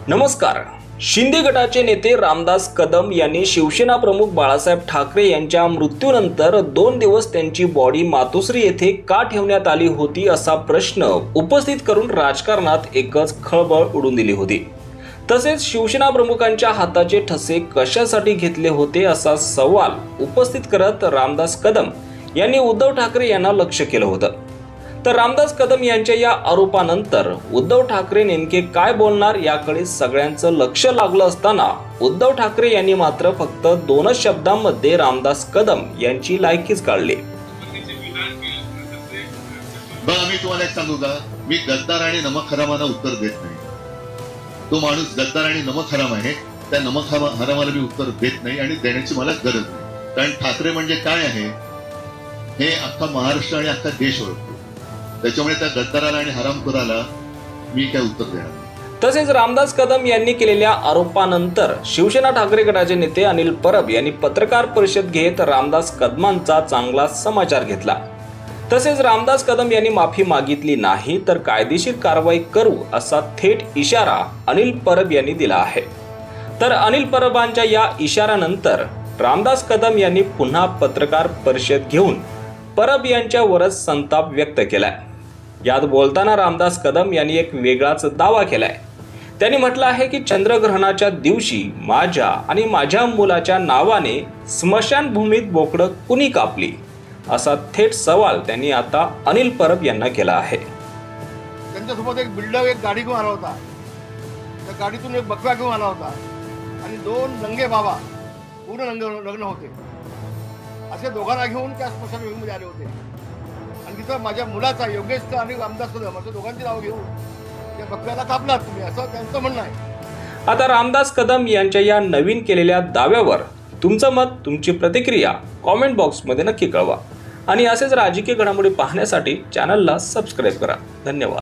नमस्कार। शिंदे गटाचे नेते रामदास कदम यांनी शिवसेना प्रमुख बाळासाहेब ठाकरे यांच्या मृत्यूनंतर 2 दिवस त्यांची बॉडी मातोश्री येथे का ठेवण्यात आली होती असा प्रश्न उपस्थित करून राजकारणात एकच खळबळ उडून दिली होती। तसेच शिवसेना प्रमुखांच्या हाताचे ठसे कशासाठी घेतले होते असा सवाल उपस्थित करत रामदास कदम यांनी उद्धव ठाकरे यांना लक्ष्य केलं होतं। तर रामदास कदम यांच्या या आरोपानंतर उद्धव ठाकरे नेमके काय बोलणार याकडे सगळ्यांचं लक्ष लागलं असताना उद्धव ठाकरे यांनी मात्र फक्त 2 शब्दांमध्ये रामदास कदम यांची लायकीच काढली। मी तुम्हाला एक सांगू का, मी गद्दार आणि नमक हरामाला उत्तर देत नाही। तो माणूस गद्दार आणि नमक हराम आहे, त्या नमक हरामाला मी उत्तर देत नाही आणि देण्याची मला गरज नाही। कारण ठाकरे म्हणजे काय आहे हे अख्खा महाराष्ट्र आणि अख्खा देश ओळखतो, त्याच्यामुळे त्या गद्दाराला आणि हरामखोराला मी काय उत्तर देणार। तसेच रामदास कदम यांनी केलेल्या आरोपानंतर शिवसेना ठाकरे गटाचे नेते अनिल परब यांनी पत्रकार परिषद घेत रामदास कदमांचा चांगला समाचार घेतला। तसेच रामदास कदम यांनी माफी मागितली नाही तर कायदेशीर कारवाई करू असा थेट इशारा अनिल परब यांनी दिला आहे। तर अनिल परबांच्या या इशाऱ्यानंतर रामदास कदम यांनी पुन्हा पत्रकार परिषद घेऊन परब यांच्यावरच संताप व्यक्त केलाय। यात बोलताना रामदास कदम यांनी एक वेगळाच दावा केलाय। त्यांनी म्हटलं आहे की चंद्रग्रहणाच्या दिवशी माझ्या आणि माझ्या मुलाच्या नावाने स्मशानभूमीत बोकडं कुणी कापली असा थेट सवाल त्यांनी आता अनिल परब यांना केला आहे। त्यांच्यासोबत एक बिल्डर एक गाडी घेऊन आला होता, त्या गाडीतून एक बकरा घेऊन आला होता आणि 2 नंगे बाबा पूर्ण लग्न होते असे दोघांना घेऊन त्या स्मशानभूमीमध्ये आले होते आणि तिथं माझ्या मुलाचा योगेशचा आणि रामदास कदम असं दोघांची नाव घेऊन त्या बकऱ्याला कापलात तुम्ही असं त्यांचं म्हणणं आहे। आता रामदास कदम यांच्या या नवीन केलेल्या दाव्यावर तुमचं मत, तुमची प्रतिक्रिया कॉमेंट बॉक्समध्ये नक्की कळवा आणि असेच राजकीय घडामोडी पाहण्यासाठी चॅनलला सबस्क्राईब करा। धन्यवाद।